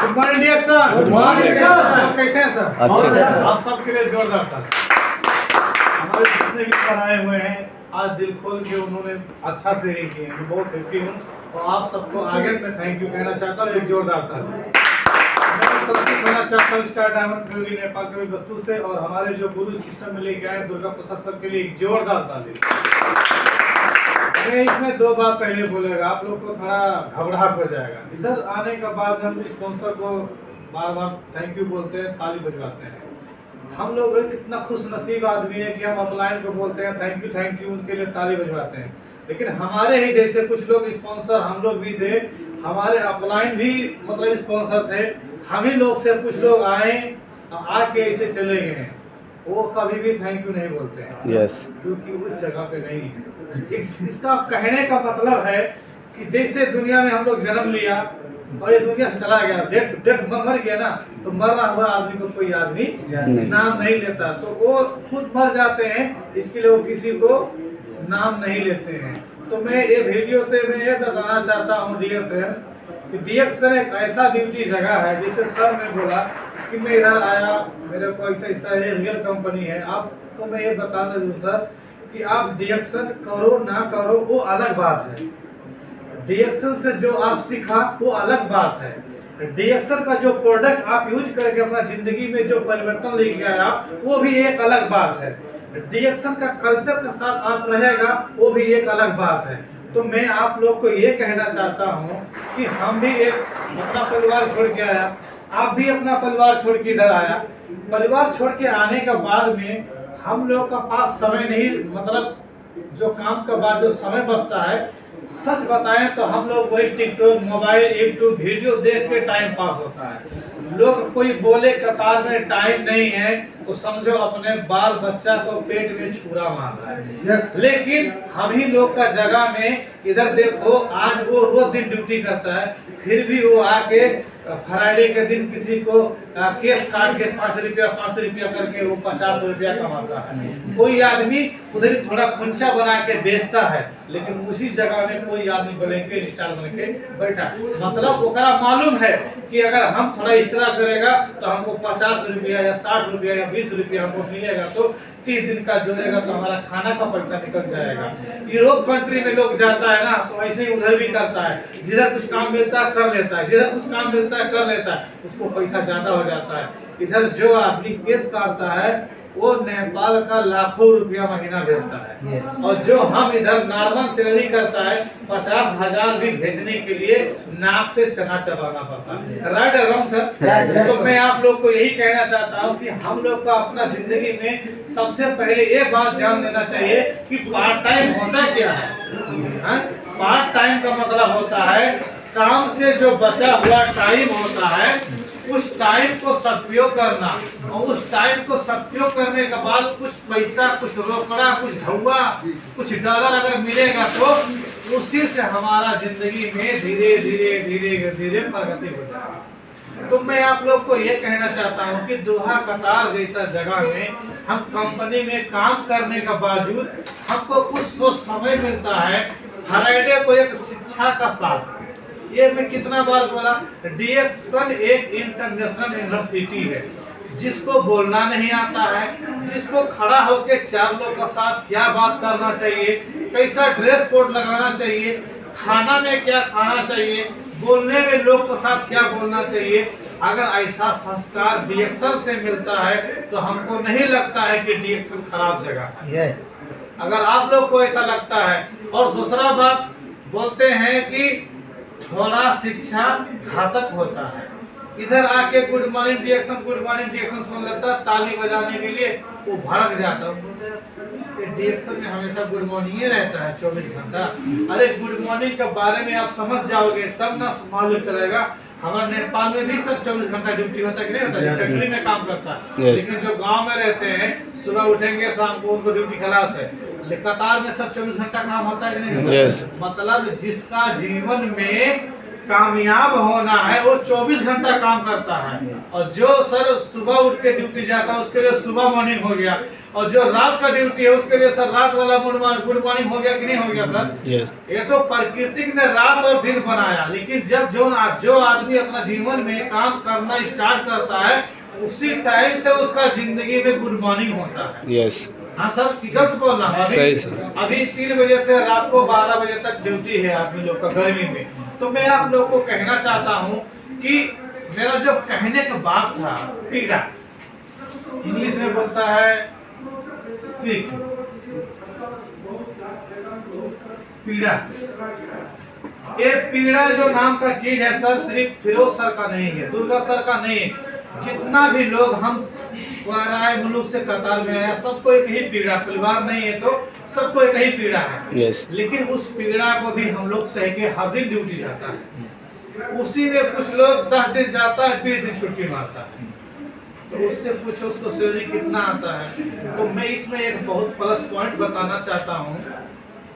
Good morning dear sir. Good morning sir. कैसे हैं sir? अच्छे से। आप सबके लिए जोरदार था। हमारे जितने भी सर आए हुए हैं आज दिल खोल के उन्होंने अच्छा शेयरिंग की है, मैं बहुत हैप्पी हूँ और आप सबको आगे मैं थैंक यू कहना चाहता हूँ। एक जोरदार था मैं कोशिश करना चाहता हूँ स्टार डायमंड क्योंकि नेपाल के वस्तु से और हमारे जो गुरु सिस्टम में लेके आए दुर्गा प्रसाद सर के लिए एक जोरदार ताली। मैं इसमें दो बात पहले बोलेगा, आप लोग को थोड़ा घबराहट हो जाएगा। इधर आने के बाद हम स्पॉन्सर को बार बार थैंक यू बोलते हैं, ताली बजवाते हैं। हम लोग कितना खुश नसीब आदमी है कि हम अपलाइन को बोलते हैं थैंक यू उनके लिए ताली बजवाते हैं। लेकिन हमारे ही जैसे कुछ लोग स्पॉन्सर हम लोग भी थे, हमारे अपलाइन भी मतलब स्पॉन्सर थे, हम ही लोग से कुछ लोग आए आके ऐसे चले गए हैं, वो कभी भी थैंक यू नहीं बोलते हैं। यस। क्योंकि उस जगह पे नहीं है। इसका कहने का मतलब है कि जैसे दुनिया में हम लोग जन्म लिया और ये दुनिया से चला गया, डेट मर गया ना, तो मरना हुआ आदमी को कोई आदमी नाम नहीं लेता, तो वो खुद मर जाते हैं, इसके लिए वो किसी को नाम नहीं लेते हैं। तो मैं ये वीडियो से मैं ये बताना चाहता हूँ डियर फ्रेंड्स कि डीएक्सन एक ऐसा ब्यूटी जगह है, जैसे सर ने बोला कि मैं इधर आया, मेरे को ऐसा रियल कंपनी है। आपको मैं ये बताना दूँ सर कि आप डीएक्सन करो ना करो वो अलग बात है, डीएक्सन से जो आप सीखा वो अलग बात है। डीएक्सन का जो प्रोडक्ट आप यूज करके अपना जिंदगी में जो परिवर्तन लेके आया वो भी एक अलग बात है। डीएक्सन का कल्चर के साथ आप रहेगा वो भी एक अलग बात है। तो मैं आप लोग को ये कहना चाहता हूँ कि हम भी एक अपना परिवार छोड़ के आया, आप भी अपना परिवार छोड़ के इधर आया। परिवार छोड़ के आने के बाद में हम लोग का पास समय नहीं, मतलब जो काम के बाद जो समय बचता है, सच बताएं तो हम लोग वही टिकटॉक, मोबाइल, यूट्यूब वीडियो देख के टाइम पास होता है। लोग कोई बोले कतार में टाइम नहीं है तो समझो अपने बाल बच्चा को पेट में छुरा मार रहा है। लेकिन हम ही लोग का जगह में इधर देखो, आज वो रोज दिन ड्यूटी करता है, फिर भी वो आके फ्राइडे के दिन किसी को केस काट के 5 रुपया करके वो 50 रुपया कमाता है। कोई आदमी उधर ही थोड़ा खुंचा बना के बेचता है, लेकिन उसी जगह में कोई आदमी ब्लैंकेट स्टार बन के बैठा, मतलब ओकरा मालूम है कि अगर हम थोड़ा एक्स्ट्रा करेगा तो हमको 50 रुपया या 60 रुपया या 20 रुपया हमको मिलेगा, तो 30 दिन का जोड़ेगा तो हमारा खाना का पैसा निकल जाएगा। यूरोप कंट्री में लोग जाता है ना तो ऐसे ही उधर भी करता है, जिधर कुछ काम मिलता है कर लेता है, जिधर कुछ काम मिलता है कर लेता है, उसको पैसा ज्यादा हो जाता है। इधर जो आदमी केस काटता है वो नेपाल का लाखों रुपया महीना भेजता है, और जो हम इधर नॉर्मल सैलरी करता है 50,000 भी भेजने के लिए नाक से चना चबाना पड़ता है। राइट और रॉन्ग सर? तो मैं आप लोग को यही कहना चाहता हूँ कि हम लोग का अपना जिंदगी में सबसे पहले ये बात जान लेना चाहिए कि पार्ट टाइम होता क्या है। पार्ट टाइम का मतलब होता है काम से जो बचा हुआ टाइम होता है उस टाइम को सदुपयोग करना, और उस टाइम को सदुपयोग करने के बाद कुछ पैसा, कुछ रोकड़ा, कुछ ढौआ, कुछ डॉलर अगर मिलेगा तो उसी से हमारा जिंदगी में धीरे धीरे प्रगति हो जाएगी। तो मैं आप लोग को ये कहना चाहता हूँ कि दोहा कतार जैसा जगह में हम कंपनी में काम करने के बावजूद हमको कुछ समय मिलता है, फ्राइडे को एक शिक्षा का साथ। ये मैं कितना बार बोला, डीएक्सन एक इंटरनेशनल यूनिवर्सिटी है। जिसको बोलना नहीं आता है, जिसको खड़ा होकर 4 लोग के साथ क्या बात करना चाहिए, कैसा ड्रेस कोड लगाना चाहिए, खाना में क्या खाना चाहिए, बोलने में लोग के साथ क्या बोलना चाहिए, अगर ऐसा संस्कार डीएक्सन से मिलता है तो हमको नहीं लगता है कि डीएक्सन खराब जगह है। अगर आप लोग को ऐसा लगता है। और दूसरा बात बोलते हैं कि थोड़ा शिक्षा घातक होता है। इधर आके गुड मॉर्निंग डीएक्सन सुन लेता, ताली बजाने के लिए वो भड़क जाता है। डीएक्सन में हमेशा गुड मॉर्निंग ही रहता है 24 घंटा। अरे गुड मॉर्निंग के बारे में आप समझ जाओगे तब ना मालूम चलेगा। हमारे नेपाल में भी सर 24 घंटा ड्यूटी होता है कि नहीं होता है, फैक्ट्री में काम करता है। लेकिन जो गांव में रहते हैं सुबह उठेंगे शाम को उनको ड्यूटी खलास है। कतार में सब 24 घंटा काम होता है कि नहीं होता है? मतलब जिसका जीवन में कामयाब होना है वो 24 घंटा काम करता है। और जो सर सुबह उठ के ड्यूटी जाता है उसके लिए सुबह मॉर्निंग हो गया, और जो रात का ड्यूटी है उसके लिए सर रात वाला गुड मॉर्निंग हो गया कि नहीं हो गया सर? यस। ये तो प्रकृति ने रात और दिन बनाया, लेकिन जब जो आदमी अपना जीवन में काम करना स्टार्ट करता है उसी टाइम से उसका जिंदगी में गुड मॉर्निंग होता है। यस। हाँ सर, गलत बोल रहा हूँ? सही सर। अभी 3 बजे से रात को 12 बजे तक ड्यूटी है आदमी लोग का गर्मी में। तो मैं आप लोग को कहना चाहता हूँ कि मेरा जो कहने का बात था, पीड़ा इंग्लिश में बोलता है सिक, पीड़ा। ये पीड़ा जो नाम का चीज है सर, सिर्फ फिरोज सर का नहीं है, दुर्गा सर का नहीं है। जितना भी लोग हम पराए मुल्क से कतार में आया, सबको एक ही पीड़ा, परिवार नहीं है तो सबको एक ही पीड़ा है। यस। लेकिन उस पीड़ा को भी हम लोग सह के हर दिन ड्यूटी जाता है। उसी में कुछ लोग 10 दिन जाता है, 20 दिन छुट्टी मारता है। तो उससे पूछो उसको सैलरी कितना आता है। तो मैं इसमें एक बहुत प्लस पॉइंट बताना चाहता हूँ।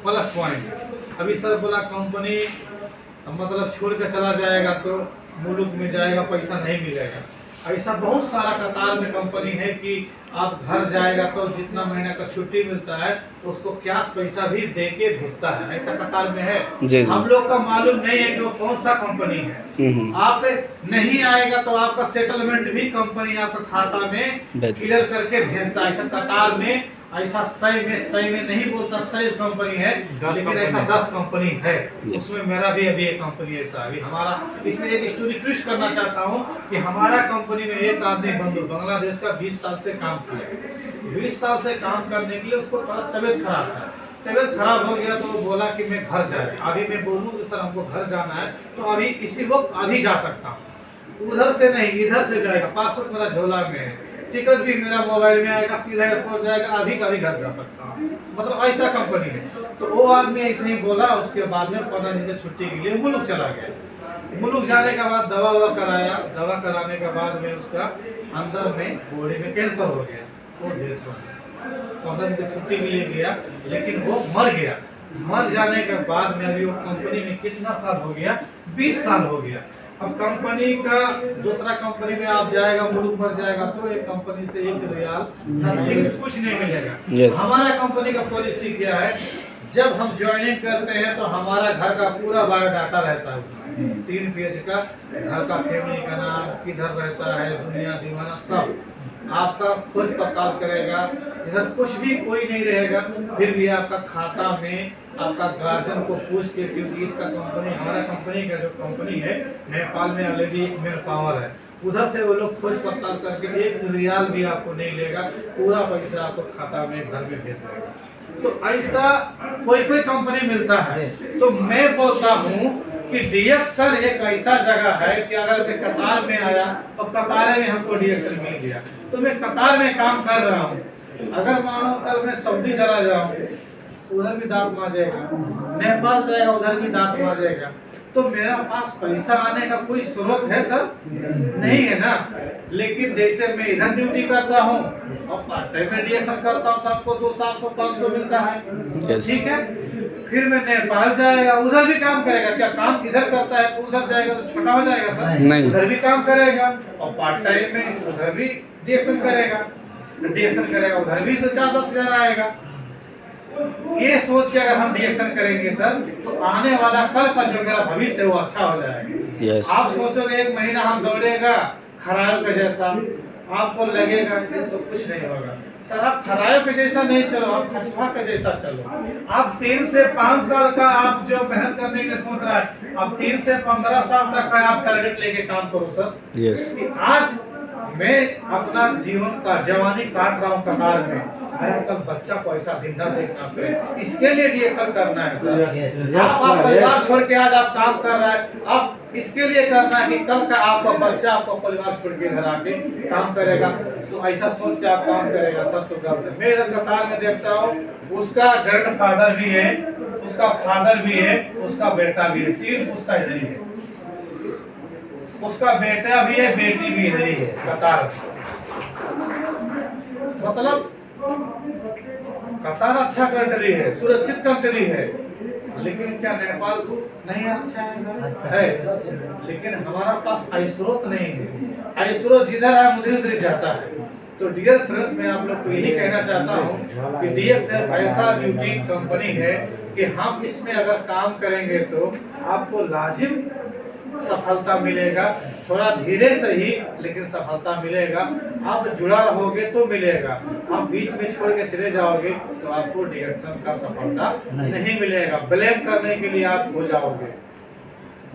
प्लस पॉइंट, अभी सर बोला कंपनी मतलब छोड़ के चला जाएगा तो मुल्क में जाएगा, पैसा नहीं मिलेगा। ऐसा बहुत सारा कतार में कंपनी है कि आप घर जाएगा तो जितना महीना का छुट्टी मिलता है उसको कैश पैसा भी दे के भेजता है, ऐसा कतार में है। जी। हम लोग का मालूम नहीं है कि वो कौन सा कंपनी है। आप नहीं आएगा तो आपका सेटलमेंट भी कंपनी आपका खाता में क्लियर करके भेजता है। ऐसा कतार में ऐसा सही में नहीं बोलता, सही कंपनी है, लेकिन ऐसा 10 कंपनी है। उसमें मेरा भी अभी एक कंपनी ऐसा अभी हमारा। इसमें एक स्टोरी ट्विस्ट करना चाहता हूँ कि हमारा कंपनी में एक आदमी बंधु बांग्लादेश का 20 साल से काम किया। 20 साल से काम करने के लिए उसको थोड़ा तबीयत खराब था। तबीयत खराब हो गया तो वो बोला कि मैं घर जाए। अभी मैं बोलूँ कि सर हमको घर जाना है तो अभी इसी वक्त अभी जा सकता हूँ, उधर से नहीं इधर से जाएगा। पासपोर्ट मेरा झोला में है, टिकट भी मेरा मोबाइल में आएगा, सीधा एयरपोर्ट जाएगा, अभी का भी घर जा सकता हूँ। मतलब ऐसा कंपनी है। तो वो आदमी ऐसे ही बोला। उसके बाद में 15 दिन की छुट्टी के लिए मुल्क चला गया। मुल्क जाने के बाद दवा कराया। दवा कराने के बाद में उसका अंदर में बॉडी में कैंसर हो गया, वो डेथ हो गया। 15 दिन की छुट्टी के लिए गया लेकिन वो मर गया। मर जाने के बाद में अभी वो कंपनी में कितना साल हो गया? 20 साल हो गया। अब कंपनी का दूसरा कंपनी में आप जाएगा, मुल्क मर जाएगा तो एक कंपनी से 1 रियाल कुछ नहीं मिलेगा। हमारा कंपनी का पॉलिसी क्या है, जब हम ज्वाइनिंग करते हैं तो हमारा घर का पूरा बायोडाटा रहता है। 3 पेज का घर का, फैमिली का नाम, किधर रहता है, दुनिया दीवाना सब आपका खोज पड़ताल करेगा। इधर कुछ भी कोई नहीं रहेगा, फिर भी आपका खाता में आपका गार्जियन को पूछ के, क्योंकि इसका कंपनी हमारा कंपनी का जो कंपनी है नेपाल में ऑलरेडी मेन पावर है, उधर से वो लोग खोज पड़ताल करके 1 रियाल भी आपको नहीं लेगा, पूरा पैसा आपको खाता में घर में भेज देगा। तो ऐसा कोई कंपनी मिलता है। तो मैं बोलता हूँ कि डीएक्सन एक ऐसा जगह है कि अगर मैं कतार में आया और कतार में हमको डीएक्सन मिल गया तो मैं कतार में काम कर रहा हूँ। अगर मानो कल मैं सऊदी चला जाऊँ उधर भी दांत मारेगा, नेपाल जाएगा उधर भी दांत मारेगा, तो मेरा पास पैसा आने का कोई स्रोत है सर? नहीं है ना। लेकिन जैसे मैं इधर ड्यूटी करता हूँ और पार्ट टाइम में डीएक्सन करता हूँ तो आपको 200-500 मिलता है, ठीक है। फिर मैं नेपाल जाएगा उधर भी काम करेगा, क्या काम इधर करता है तो उधर जाएगा तो छोटा हो जाएगा सर? नहीं, उधर भी काम करेगा और पार्ट टाइम में उधर भी डीएक्सन करेगा उधर भी तो 4-10 हजार आएगा। ये सोच के अगर हम डीएक्सन करेंगे सर तो आने वाला कल का जो मेरा भविष्य है वो अच्छा हो जाएगा। आप सोचोगे 1 महीना हम दौड़ेगा खरायों के जैसा, आपको लगेगा कि तो कुछ नहीं होगा सर। आप खरायों के जैसा नहीं चलो, आप खचुआ के जैसा चलो। आप 3 से 5 साल का आप जो मेहनत करने के लिए सोच रहा है, आप 3 से 15 साल तक का आप टारगेट लेके काम करो सर। यस। आज मैं अपना जीवन का जवानी काट रहा हूँ कतार में, मेरा कल बच्चा को ऐसा दिन न देखना पड़े, इसके लिए डीएक्सन करना है सर। आप परिवार छोड़ के आज आप काम कर रहे हैं, आप इसके लिए करना है कि कल का आपका बच्चा आपका परिवार छोड़ के घर आके काम करेगा। तो ऐसा सोच के आप काम करेगा सर तो गलत है। मैं इधर कतार में देखता हूँ उसका ग्रैंड फादर भी है, उसका फादर भी है, उसका बेटा भी है, 3 पुश्ता इधर ही है। उसका बेटा भी है, बेटी भी इधर ही है कतार। मतलब कतार अच्छा कंट्री है, सुरक्षित कंट्री है। लेकिन क्या नेपाल नहीं अच्छा है सर? अच्छा है, लेकिन हमारा पास आइस्रोत नहीं है। आइस्रोत जिधर है मुझे उधर जाता है। तो डियर फ्रेंड्स, मैं आप लोग को यही कहना चाहता हूँ कि DXF ऐसा ब्यूटी कंपनी है कि हम इसमें अगर काम करेंगे तो आपको लाजिम सफलता मिलेगा। थोड़ा धीरे सही लेकिन सफलता मिलेगा। आप जुड़ा रहोगे तो मिलेगा। आप बीच में छोड़ के चले जाओगे तो आपको DXF का सफलता नहीं मिलेगा। ब्लेम करने के लिए आप हो जाओगे,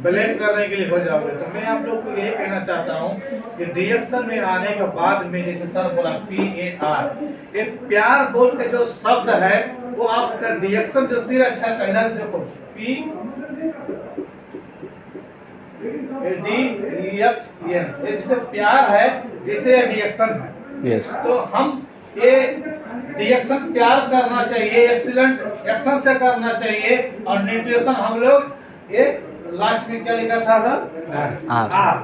ब्लेम करने के लिए हो जाओगे। तो मैं आप लोग को यही कहना चाहता हूँ कि DXF में आने के बाद में, जैसे सर बोला PAR, ये प्यार बोल के जो शब्द है वो आपका DXF जो 3 अक्षर का इधर देखो, PADXN, ये जैसे प्यार है जैसे DXF है। यस तो हम ये DXF प्यार करना चाहिए, एक्सीलेंट एक्शन से करना चाहिए। और न्यूट्रिशन हम लोग ये लास्ट में क्या लिखा था सर? आर।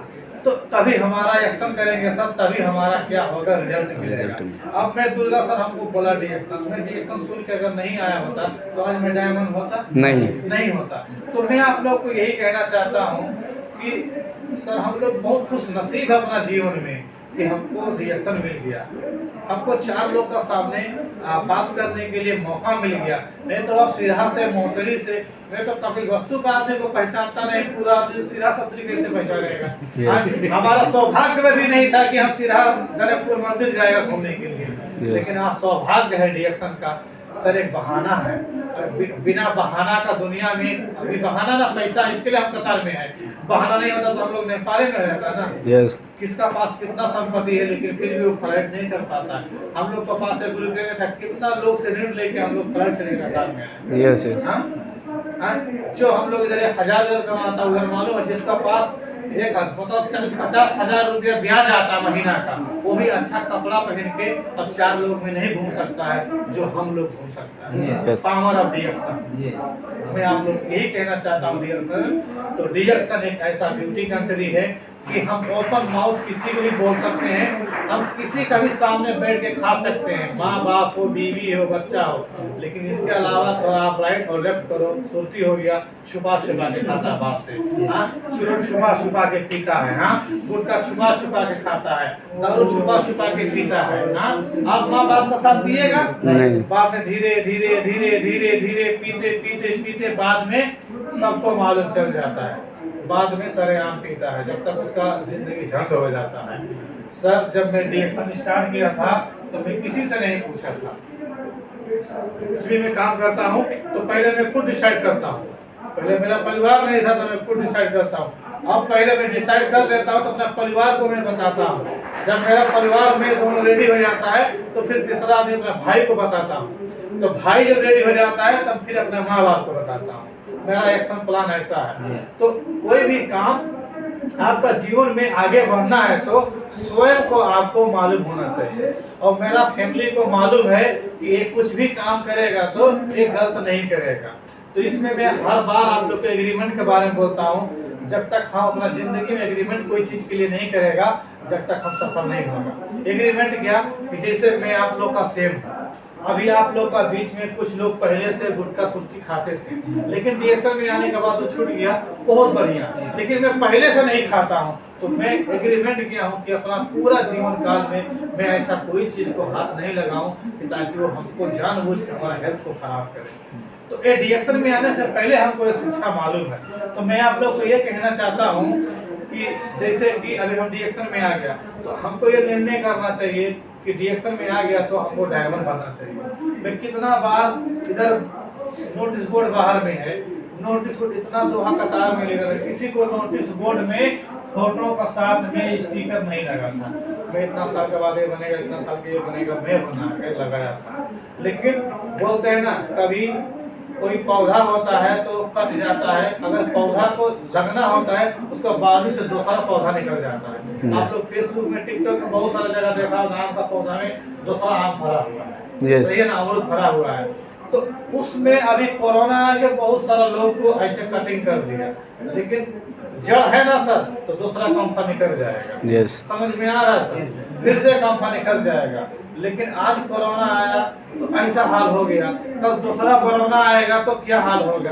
तो तभी हमारा एक्शन करेंगे सर, तभी हमारा क्या होगा, रिजल्ट मिलेगा। अब मैं दुर्गा सर हमको बोला DXF, मैं DXF सुन के अगर नहीं आया होता तो आज मैं डायमंड होता नहीं होता। तो मैं आप लोग को यही कहना चाहता हूँ कि सर हम लोग बहुत खुश नसीब है अपना जीवन में कि हमको DXF मिल गया। हमको 4 लोग का सामने बात करने के लिए मौका मिल गया। नहीं तो आप सिरहा से, मोहतरी से, मैं तो कपिल वस्तु का आदमी को पहचानता नहीं, पूरा दिन सिरहा सब्जी कैसे पहचानेगा। हमारा सौभाग्य में भी नहीं था कि हम सिरहा जनकपुर मंदिर जाएगा घूमने के लिए। लेकिन आज सौभाग्य है DXF का। सर एक बहाना है, बिना बहाना का दुनिया में, अभी बहाना ना पैसा, इसके लिए हम कतार में है। बहाना नहीं होता तो हम लोग नेपाल में रहता ना। यस किसका पास कितना संपत्ति है लेकिन फिर भी वो फ्लाइट नहीं कर पाता। हम लोग के पास एक रुपये में था, कितना लोग से ऋण लेके हम लोग फ्लाइट चले कतार में आए। यस यस जो हम लोग इधर 1000 कमाता उधर मालूम है, जिसका पास एक मतलब 40-50 हजार रुपया ब्याज आता महीना का, वो भी अच्छा कपड़ा पहन के अब 4 लोग में नहीं घूम सकता है जो हम लोग घूम सकता है। Power of DXF। मैं आप लोग यही कहना चाहता हूँ डियर फ्रेंड, तो DXF एक ऐसा ब्यूटी कंट्री है कि हम ओपन माउथ किसी को भी बोल सकते हैं। हम किसी का भी सामने बैठ के खा सकते हैं, माँ बाप हो, बीवी हो, बच्चा हो। लेकिन इसके अलावा थोड़ा आप राइट और लेफ्ट करो, सुरती हो गया, छुपा छुपा के खाता है बाप से, हाँ, चुरुट छुपा छुपा के पीता है, हाँ, गुटखा छुपा छुपा के खाता है, दारू छुपा छुपा के पीता है, हाँ। आप माँ बाप का साथ दिएगा नहीं। बाद में धीरे धीरे धीरे धीरे धीरे पीते पीते पीते बाद में सबको मालूम चल जाता है। बाद में सरेआम पीता है जब तक उसका जिंदगी झंड हो जाता है। सर जब मैं DXF स्टार्ट किया था तो मैं किसी से नहीं पूछा था। कुछ भी मैं काम करता हूँ तो पहले मैं खुद डिसाइड करता हूँ। पहले मेरा परिवार नहीं था तो मैं खुद डिसाइड करता हूँ। अब पहले मैं डिसाइड कर लेता हूँ तो अपना परिवार को मैं बताता हूँ। जब मेरा परिवार में दोनों रेडी हो जाता है तो फिर तीसरा आदमी अपने भाई को बताता हूँ। तो भाई जब रेडी हो जाता है तब फिर अपने माँ बाप को बताता हूँ। मेरा एक्शन प्लान ऐसा है। तो कोई भी काम आपका जीवन में आगे बढ़ना है तो स्वयं को आपको मालूम होना चाहिए। और मेरा फैमिली को मालूम है कि ये कुछ भी काम करेगा तो ये गलत नहीं करेगा। तो इसमें मैं हर बार आप लोग को एग्रीमेंट के बारे में बोलता हूँ। जब तक हम अपना जिंदगी में एग्रीमेंट कोई चीज के लिए नहीं करेगा जब तक हम सफल नहीं होगा। एग्रीमेंट क्या कि जैसे मैं आप लोग का सेम, अभी आप लोग का बीच में कुछ लोग पहले से गुटखा सुर्ती खाते थे लेकिन DXF में आने के बाद वो छूट गया, बहुत बढ़िया। लेकिन मैं पहले से नहीं खाता हूँ तो मैं एग्रीमेंट किया हूँ कि अपना पूरा जीवन काल में मैं ऐसा कोई चीज को हाथ नहीं लगाऊं कि ताकि वो हमको जानबूझ के हमारा हेल्थ को खराब करे। तो ये DXF में आने से पहले हमको ये शिक्षा मालूम है। तो मैं आप लोग को ये कहना चाहता हूँ कि जैसे कि अभी हम DXF में आ गया तो हमको ये निर्णय करना चाहिए कि DXF में आ गया तो हमको डायमंड बनना चाहिए। मैं कितना बार इधर नोटिस बोर्ड बाहर में है, नोटिस बोर्ड इतना दोहा कतार में लगा, किसी को नोटिस बोर्ड में फोटो का साथ में स्टिकर नहीं लगा था। मैं इतना साल के बाद ये बनेगा, इतना साल के ये बनेगा, मैं बना के लगाया था। लेकिन बोलते हैं ना कभी कोई पौधा होता है तो कट जाता है, अगर पौधा को लगना होता है उसका बाजू से दूसरा पौधा निकल जाता है। आप लोग फेसबुक में, टिकटॉक में बहुत सारा जगह देखा होगा, आम का पौधा में दूसरा आम भरा हुआ है, सही है ना, अमरूद भरा हुआ है। तो उसमें अभी कोरोना आ गया, बहुत सारा लोग को ऐसे कटिंग कर दिया, लेकिन जड़ है ना सर तो दूसरा कंपनी निकल जाएगा। समझ में आ रहा है सर, फिर से कंपनी निकल जाएगा। लेकिन आज कोरोना आया तो ऐसा हाल हो गया, कल दूसरा कोरोना आएगा तो क्या हाल होगा।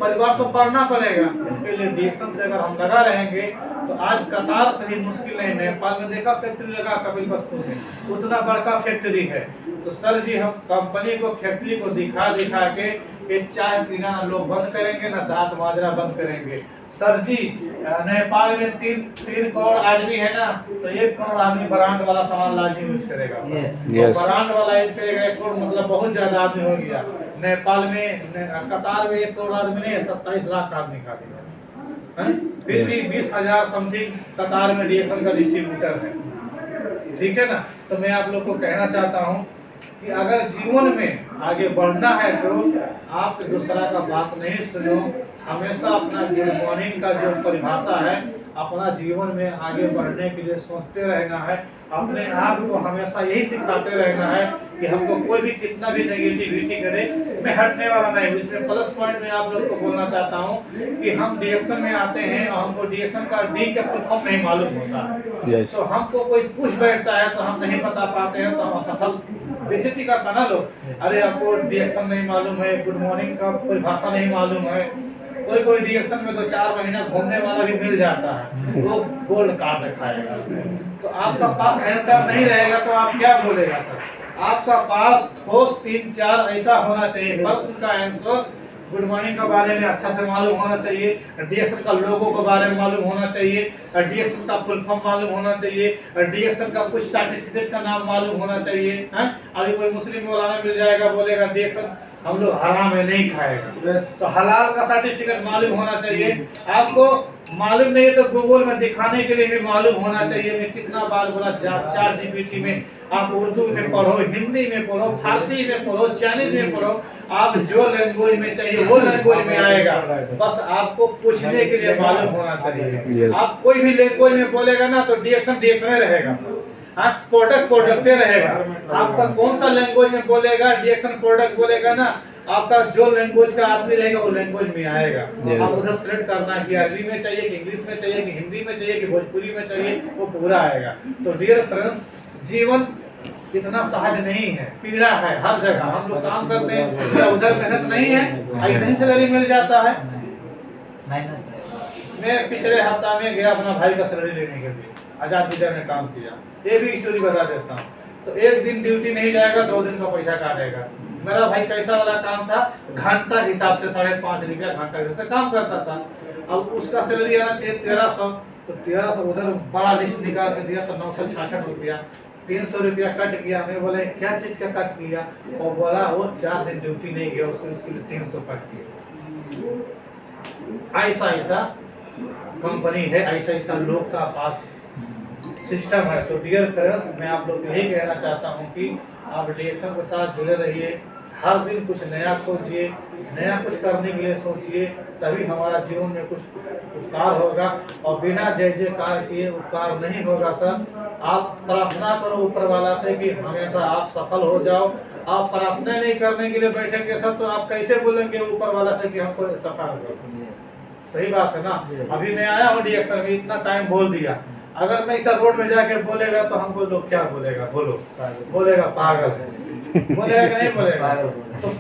परिवार तो पालना पड़ेगा। इसके लिए डीएक्शन से अगर हम लगा रहेंगे तो आज कतार से ही मुश्किल नहीं, नेपाल में देखा फैक्ट्री लगा कपिलवस्तु में, उतना बड़का फैक्ट्री है। तो सर जी हम कंपनी को फैक्ट्री को दिखा दिखा के ये चाय पीना ना लोग बंद करेंगे ना दांत मांजना बंद करेंगे। सर जी नेपाल में 3 करोड़ आदमी है ना, तो 1 करोड़ आदमी ब्रांड वाला सामान लाजमी यूज करेगा। तो ब्रांड वाला यूज करेगा 1 करोड़ मतलब बहुत ज्यादा आदमी हो गया। नेपाल में कतार में 1 करोड़ आदमी नहीं, 27 लाख आदमी खा दिया है। फिर भी 20,000 समथिंग कतार में डीएक्शन का डिस्ट्रीब्यूटर है। ठीक है ना। तो मैं आप लोग को कहना चाहता हूँ कि अगर जीवन में आगे बढ़ना है तो आप दूसरा का बात नहीं सुनो, हमेशा अपना गुड मॉर्निंग का जो परिभाषा है अपना जीवन में आगे बढ़ने के लिए सोचते रहना है। अपने आप को हमेशा यही सिखाते रहना है कि हमको कोई भी कितना भी नेगेटिविटी करे मैं हटने वाला नहीं हूँ। इसमें प्लस पॉइंट में आप लोग को बोलना चाहता हूँ कि हम डीएक्शन में आते हैं और हमको डीएक्शन का डी का फुल फॉर्म नहीं मालूम होता है। तो हमको कोई पूछ बैठता है तो हम नहीं बता पाते हैं तो हम असफल बेइज्जती करता ना लोग। अरे आपको डीएक्शन नहीं मालूम है, गुड मॉर्निंग का परिभाषा नहीं मालूम है। कोई डीएक्शन में तो 4 महीना घूमने वाला भी मिल जाता है, वो गोल्ड कार्ड दिखाएगा। तो आपका पास आंसर नहीं रहेगा तो आप क्या बोलेगा सर? आपका पास ठोस 3-4 ऐसा होना चाहिए। प्रश्न का आंसर गुड मॉर्निंग के बारे में अच्छा से मालूम होना चाहिए, डीएक्शन का लोगो के बारे में मालूम होना चाहिए, डीएक्शन का फुल फॉर्म मालूम होना चाहिए, डीएक्शन का कुछ सर्टिफिकेट का नाम मालूम होना चाहिए। हैं अभी कोई मुस्लिम मौलाना मिल जाएगा बोलेगा डीएक्शन हम लोग हराम में नहीं खाएगा, तो हलाल का सर्टिफिकेट मालूम होना चाहिए। आपको मालूम नहीं है तो गूगल में दिखाने के लिए भी मालूम होना चाहिए। मैं कितना बार बोला चार जीपीटी में आप उर्दू में पढ़ो, हिंदी में पढ़ो, फारसी में पढ़ो, चाइनीज में पढ़ो, आप जो लैंग्वेज में चाहिए वो लैंग्वेज में आएगा। बस आपको पूछने के लिए मालूम होना चाहिए। आप कोई भी लैंग्वेज में बोलेगा ना तो डीएक्शन डीएक्शन रहेगा सर। हाँ प्रोडक्ट रहेगा। आपका कौन सा लैंग्वेज में बोलेगा डीएक्शन प्रोडक्ट बोलेगा ना, आपका जो लैंग्वेज का आदमी रहेगा वो लैंग्वेज में आएगा। आप उधर सेलेक्ट करना कि अरबी में चाहिए कि इंग्लिश में चाहिए कि हिंदी में चाहिए कि भोजपुरी में चाहिए, वो पूरा आएगा। तो डियर फ्रेंड्स, जीवन इतना सहज नहीं है, पीड़ा है हर जगह। हम लोग काम करते हैं या उधर मेहनत नहीं है, ऐसे ही सैलरी मिल जाता है। मैं पिछले हफ्ता में गया अपना भाई का सैलरी लेने के लिए, आजाद विजय में काम किया। ये भी स्टोरी बता देता हूँ। तो 1 दिन ड्यूटी नहीं जाएगा, 2 दिन का पैसा काटेगा। मेरा भाई कैसा वाला काम था, घंटा हिसाब से 5.5 रुपया घंटा जैसे काम करता था। अब उसका सैलरी आना चाहिए 1300, तो 1300 उधर बड़ा लिस्ट निकाल के दिया तो 966 रुपया, 300 रुपया कट गया। मैं बोले क्या चीज का कट किया? और बोला वो 4 दिन ड्यूटी नहीं गया, उसको इसके लिए 300 कट किया। ऐसा कंपनी है, ऐसा लोग का पास सिस्टम है। तो डियर फ्रेंड्स, मैं आप लोग को यही कहना चाहता हूँ कि आप डीएक्शन के साथ जुड़े रहिए, हर दिन कुछ नया खोजिए, नया कुछ करने के लिए सोचिए, तभी हमारा जीवन में कुछ उपकार होगा। और बिना जय जयकार किए उपकार नहीं होगा सर। आप प्रार्थना करो ऊपर वाला से कि हमेशा आप सफल हो जाओ। आप प्रार्थना नहीं करने के लिए बैठेंगे सर तो आप कैसे बोलेंगे ऊपर वाला से कि हमको सफल हो? सही बात है ना। अभी मैं आया हूँ डीएक्शन में, इतना टाइम बोल दिया। अगर मैं इस रोड में जाके बोलेगा तो हमको लोग क्या बोलेगा? बोलो, बोलेगा पागल है, बोलेगा कि नहीं बोलेगा? तो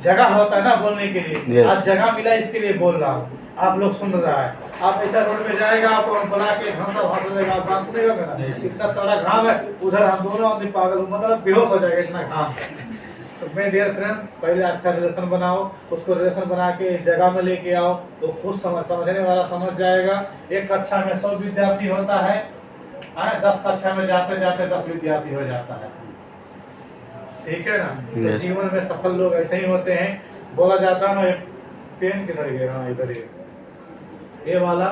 जगह होता है ना बोलने के लिए। आज जगह मिला इसके लिए बोल रहा हूँ, आप लोग सुन रहा है। आप ऐसा रोड में जाएगा, आपको हम बुला के भाषा देगा, आप बात सुनेगा मेरा? इतना तड़ा घाम है, उधर हम दोनों आदमी पागल मतलब बेहोश हो जाएगा, इतना घाम। तो मैं डियर फ्रेंड्स, पहले अच्छा रिलेशन बनाओ, उसको रिलेशन बना के इस जगह में लेके आओ तो खुद समझने वाला समझ जाएगा। एक कक्षा में 100 विद्यार्थी होता है, 10 कक्षा में जाते जाते 10 विद्यार्थी हो जाता है। ठीक है ना। तो जीवन में सफल लोग ऐसे ही होते हैं। बोला जाता है ना, पेन किधर गया? हाँ इधर ही, ये वाला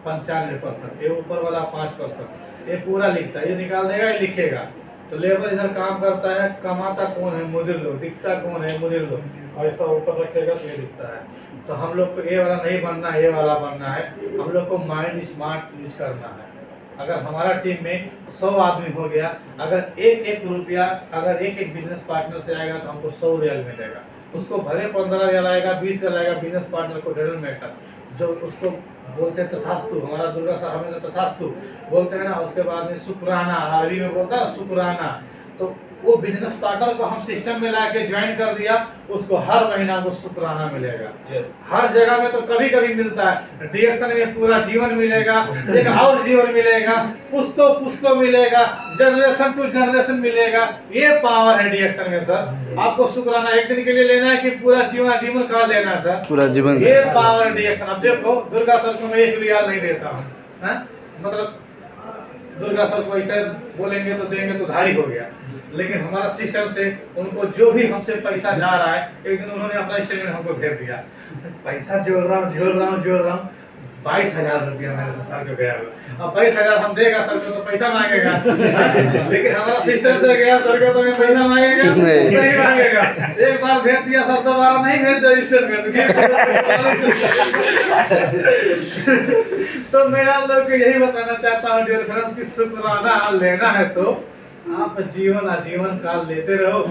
95%, ये ऊपर वाला 5%, ये पूरा लिखता है, ये निकाल देगा, ये लिखेगा। तो लेबर इधर काम करता है, कमाता कौन है? मुदिर लोग। दिखता कौन है? मुदिर लोग। और ऐसा ऊपर रखेगा तो ये दिखता है। तो हम लोग को ये वाला नहीं बनना है, ये वाला बनना है। हम लोग को माइंड स्मार्ट यूज करना है। अगर हमारा टीम में 100 आदमी हो गया, अगर 1-1 रुपया अगर एक बिजनेस पार्टनर से आएगा तो हमको 100 रियल मिलेगा। उसको भले 15 रियल आएगा, 20 रियल आएगा, बिजनेस पार्टनर को डजंट मैटर। जो उसको बोलते हैं तथास्तु, हमारा दुर्गा सर हमें तो तथास्तु बोलते हैं ना। उसके बाद में शुक्राना, अरबी में बोलता है शुक्राना। तो वो बिजनेस पार्टनर को हम सिस्टम में ला के ज्वाइन कर दिया, उसको हर महीना को शुक्राना मिलेगा। हर जगह में तो कभी कभी मिलता है, डीएक्सन में पूरा जीवन मिलेगा, एक और जीवन मिलेगा, पुश्तों पुश्तों मिलेगा, जनरेशन टू जनरेशन मिलेगा। ये पावर है डीएक्सन में सर। आपको शुक्राना एक दिन के लिए लेना है कि पूरा जीवन काल लेना है सर? पूरा जीवन। ये पावर है डीएक्सन। अब देखो दुर्गा सर को मैं 1 रियाल नहीं देता हूँ, मतलब दुर्गा सर को ऐसे बोलेंगे तो देंगे तो धारी हो गया, लेकिन हमारा सिस्टम से उनको जो भी हमसे पैसा जा रहा है, एक दिन उन्होंने अपना स्टेटमेंट हमको भेज दिया, पैसा जोड़ रहा हूँ 22,000 रुपया मेरे से सर को गया। अब 22,000 हम देगा सर को तो पैसा मांगेगा, लेकिन हमारा सिस्टम से गया सर को तो मैं पैसा मांगेगा नहीं मांगेगा। एक बार भेज दिया सर, दोबारा नहीं भेज तो मैं आप लोग को यही बताना चाहता हूँ डियर फ्रेंड्स कि शुक्राना लेना है तो आप आजीवन काल लेते रहो।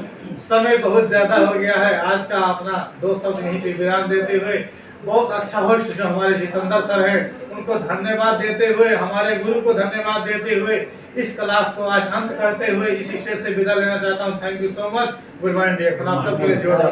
समय बहुत ज्यादा हो गया है, आज का अपना 2 शब्द यहीं पे विराम देते हुए बहुत अच्छा होस्ट जो हमारे जितेंद्र सर हैं उनको धन्यवाद देते हुए, हमारे गुरु को धन्यवाद देते हुए इस क्लास को आज अंत करते हुए इस स्टेज से विदा लेना चाहता हूँ। Thank you so much. Good morning डीएक्सन। आप सबके लिए जोरदार